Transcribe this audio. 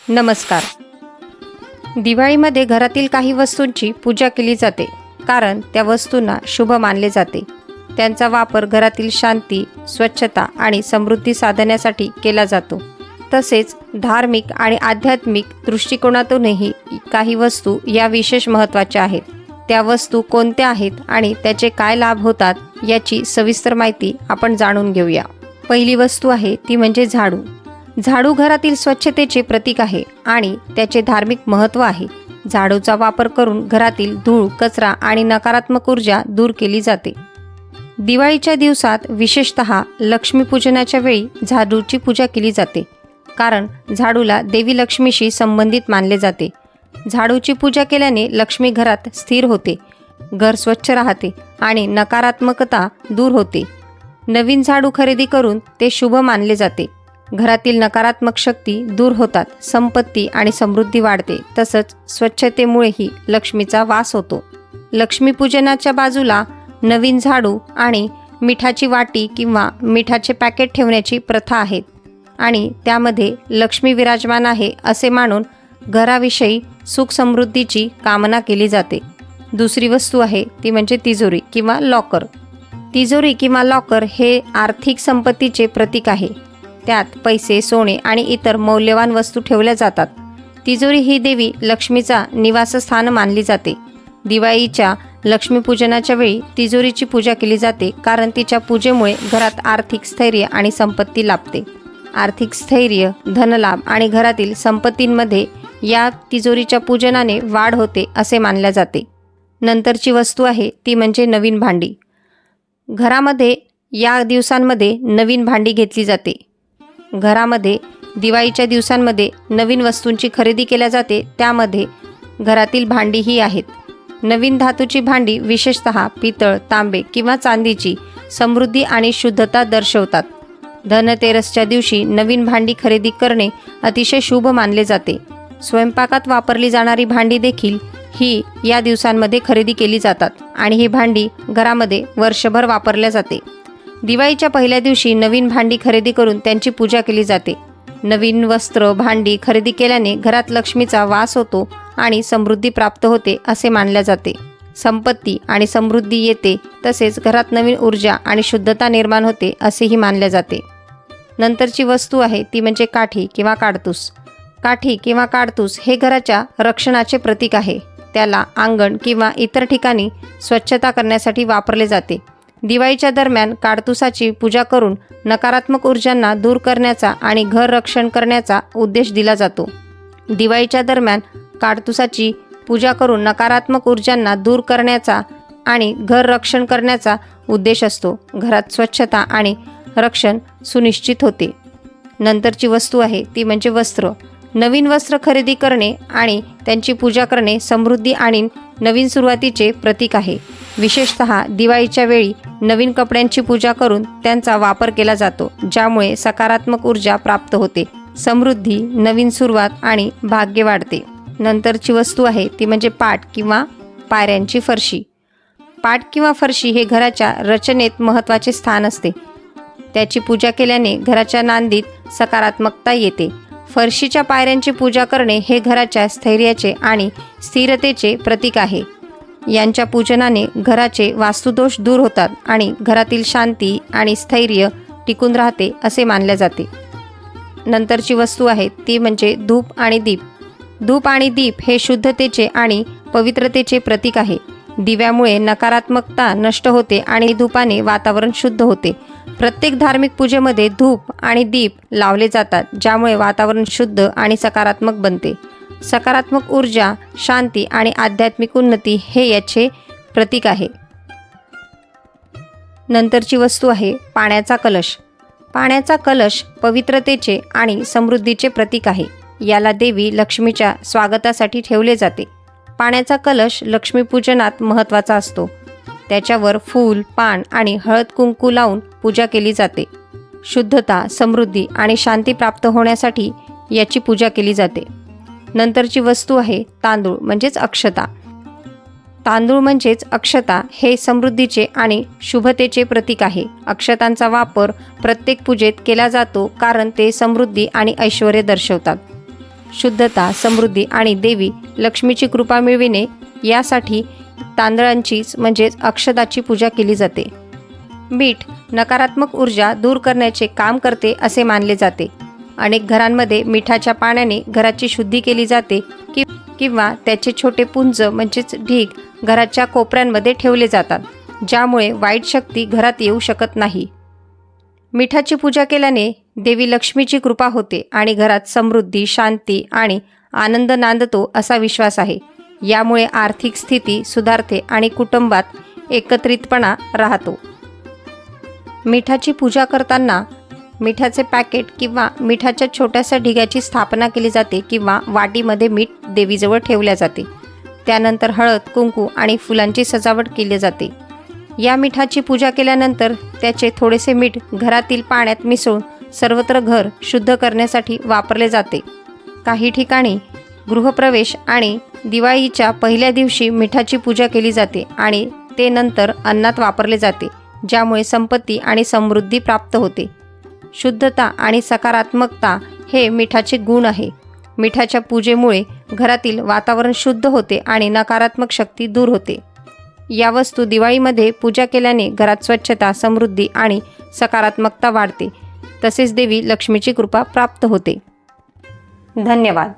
नमस्कार. दिवाळीमध्ये घरातील काही वस्तूंची पूजा केली जाते कारण त्या वस्तूंना शुभ मानले जाते. त्यांचा वापर घरातील शांती, स्वच्छता आणि समृद्धी साधण्यासाठी केला जातो. तसेच धार्मिक आणि आध्यात्मिक दृष्टिकोनातूनही काही वस्तू या विशेष महत्त्वाच्या आहेत. त्या वस्तू कोणत्या आहेत आणि त्याचे काय लाभ होतात याची सविस्तर माहिती आपण जाणून घेऊया. पहिली वस्तू आहे ती म्हणजे झाडू. झाडू घरातील स्वच्छतेचे प्रतीक आहे आणि त्याचे धार्मिक महत्त्व आहे. झाडूचा वापर करून घरातील धूळ, कचरा आणि नकारात्मक ऊर्जा दूर केली जाते. दिवाळीच्या दिवसात विशेषतः लक्ष्मीपूजनाच्या वेळी झाडूची पूजा केली जाते कारण झाडूला देवी लक्ष्मीशी संबंधित मानले जाते. झाडूची पूजा केल्याने लक्ष्मी घरात स्थिर होते, घर स्वच्छ राहते आणि नकारात्मकता दूर होते. नवीन झाडू खरेदी करून ते शुभ मानले जाते. घरातील नकारात्मक शक्ती दूर होतात, संपत्ती आणि समृद्धी वाढते. तसंच स्वच्छतेमुळेही लक्ष्मीचा वास होतो. लक्ष्मीपूजनाच्या बाजूला नवीन झाडू आणि मिठाची वाटी किंवा मिठाचे पॅकेट ठेवण्याची प्रथा आहे आणि त्यामध्ये लक्ष्मी विराजमान आहे असे मानून घराविषयी सुख समृद्धीची कामना केली जाते. दुसरी वस्तू आहे ती म्हणजे तिजोरी किंवा लॉकर. तिजोरी किंवा लॉकर हे आर्थिक संपत्तीचे प्रतीक आहे. त्यात पैसे, सोने आणि इतर मौल्यवान वस्तू ठेवल्या जातात. तिजोरी ही देवी लक्ष्मीचा निवासस्थान मानली जाते. दिवाळीच्या लक्ष्मीपूजनाच्या वेळी तिजोरीची पूजा केली जाते कारण तिच्या पूजेमुळे घरात आर्थिक स्थैर्य आणि संपत्ती लाभते. आर्थिक स्थैर्य, धनलाभ आणि घरातील संपत्तींमध्ये या तिजोरीच्या पूजनाने वाढ होते असे मानले जाते. नंतरची वस्तू आहे ती म्हणजे नवीन भांडी. घरामध्ये या दिवसांमध्ये नवीन भांडी घेतली जाते. घरामध्ये दिवाळीच्या दिवसांमध्ये नवीन वस्तूंची खरेदी केल्या जाते. त्यामध्ये घरातील भांडीही आहेत. नवीन धातूची भांडी विशेषतः पितळ, तांबे किंवा चांदीची समृद्धी आणि शुद्धता दर्शवतात. धनतेरसच्या दिवशी नवीन भांडी खरेदी करणे अतिशय शुभ मानले जाते. स्वयंपाकात वापरली जाणारी भांडी देखील ही या दिवसांमध्ये खरेदी केली जातात आणि ही भांडी घरामध्ये वर्षभर वापरल्या जाते. दिवाळीच्या पहिल्या दिवशी नवीन भांडी खरेदी करून त्यांची पूजा केली जाते. नवीन वस्त्र, भांडी खरेदी केल्याने घरात लक्ष्मीचा वास होतो आणि समृद्धी प्राप्त होते असे मानले जाते. संपत्ती आणि समृद्धी येते, तसेच घरात नवीन ऊर्जा आणि शुद्धता निर्माण होते असेही मानले जाते. नंतरची वस्तू आहे ती म्हणजे काठी किंवा काडतूस. काठी किंवा काडतूस हे घराच्या रक्षणाचे प्रतीक आहे. त्याला अंगण किंवा इतर ठिकाणी स्वच्छता करण्यासाठी वापरले जाते. दिवाळीच्या दरम्यान काडतुसाची पूजा करून नकारात्मक ऊर्जांना दूर करण्याचा आणि घर रक्षण करण्याचा उद्देश दिला जातो. दिवाळीच्या दरम्यान काडतुसाची पूजा करून नकारात्मक ऊर्जांना दूर करण्याचा आणि घर रक्षण करण्याचा उद्देश असतो. घरात स्वच्छता आणि रक्षण सुनिश्चित होते. नंतरची वस्तू आहे ती म्हणजे वस्त्र. नवीन वस्त्र खरेदी करणे आणि त्यांची पूजा करणे समृद्धी आणि नवीन सुरुवातीचे प्रतीक आहे. विशेषतः दिवाळीच्या वेळी नवीन कपड्यांची पूजा करून त्यांचा वापर केला जातो, ज्यामुळे सकारात्मक ऊर्जा प्राप्त होते, समृद्धी, नवीन सुरुवात आणि भाग्य वाढते. नंतरची वस्तू आहे ती म्हणजे पाट किंवा पायऱ्यांची फरशी. पाट किंवा फरशी हे घराच्या रचनेत महत्त्वाचे स्थान असते. त्याची पूजा केल्याने घराच्या नांदीत सकारात्मकता येते. फरशीच्या पायऱ्यांची पूजा करणे हे घराच्या स्थैर्याचे आणि स्थिरतेचे प्रतीक आहे. यांच्या पूजनाने घराचे वास्तुदोष दूर होतात आणि घरातील शांती आणि स्थैर्य टिकून राहते असे मानले जाते. नंतरची वस्तू आहे ती म्हणजे धूप आणि दीप. धूप आणि दीप हे शुद्धतेचे आणि पवित्रतेचे प्रतीक आहे. दिव्यामुळे नकारात्मकता नष्ट होते आणि धूपाने वातावरण शुद्ध होते. प्रत्येक धार्मिक पूजेमध्ये धूप आणि दीप लावले जातात, ज्यामुळे वातावरण शुद्ध आणि सकारात्मक बनते. सकारात्मक ऊर्जा, शांती आणि आध्यात्मिक उन्नती हे याचे प्रतीक आहे. नंतरची वस्तू आहे पाण्याचा कलश. पाण्याचा कलश पवित्रतेचे आणि समृद्धीचे प्रतीक आहे. याला देवी लक्ष्मीच्या स्वागतासाठी ठेवले जाते. पाण्याचा कलश लक्ष्मीपूजनात महत्त्वाचा असतो. त्याच्यावर फूल, पान आणि हळद कुंकू लावून पूजा केली जाते. शुद्धता, समृद्धी आणि शांती प्राप्त होण्यासाठी याची पूजा केली जाते. नंतरची वस्तू आहे तांदूळ म्हणजेच अक्षता. तांदूळ म्हणजेच अक्षता हे समृद्धीचे आणि शुभतेचे प्रतीक आहे. अक्षतांचा वापर प्रत्येक पूजेत केला जातो कारण ते समृद्धी आणि ऐश्वर्य दर्शवतात. शुद्धता, समृद्धी आणि देवी लक्ष्मीची कृपा मिळविणे यासाठी तांदळांचीच म्हणजेच अक्षताची पूजा केली जाते. मीठ नकारात्मक ऊर्जा दूर करण्याचे काम करते असे मानले जाते. अनेक घरांमध्ये मिठाच्या पाण्याने घराची शुद्धी केली जाते किंवा त्याचे छोटे पुंज म्हणजेच ढीग घराच्या कोपऱ्यांमध्ये ठेवले जातात, ज्यामुळे वाईट शक्ती घरात येऊ शकत नाही. मिठाची पूजा केल्याने देवी लक्ष्मीची कृपा होते आणि घरात समृद्धी, शांती आणि आनंद नांदतो असा विश्वास आहे. यामुळे आर्थिक स्थिती सुधारते आणि कुटुंबात एकत्रितपणा राहतो. मिठाची पूजा करताना मिठाचे पॅकेट किंवा मिठाच्या छोट्याशा ढिगाची स्थापना केली जाते किंवा वाटीमध्ये मीठ देवीजवळ ठेवल्या जाते. त्यानंतर हळद, कुंकू आणि फुलांची सजावट केली जाते. या मिठाची पूजा केल्यानंतर त्याचे थोडेसे मीठ घरातील पाण्यात मिसळून सर्वत्र घर शुद्ध करण्यासाठी वापरले जाते. काही ठिकाणी गृहप्रवेश आणि दिवाळीच्या पहिल्या दिवशी मिठाची पूजा केली जाते आणि ते नंतर अन्नात वापरले जाते, ज्यामुळे संपत्ती आणि समृद्धी प्राप्त होते. शुद्धता आणि सकारात्मकता हे मिठाचे गुण आहे. मिठाच्या पूजेमुळे घरातील वातावरण शुद्ध होते आणि नकारात्मक शक्ती दूर होते. या वस्तू दिवाळीमध्ये पूजा केल्याने घरात स्वच्छता, समृद्धी आणि सकारात्मकता वाढते. तसेच देवी लक्ष्मीची कृपा प्राप्त होते. धन्यवाद.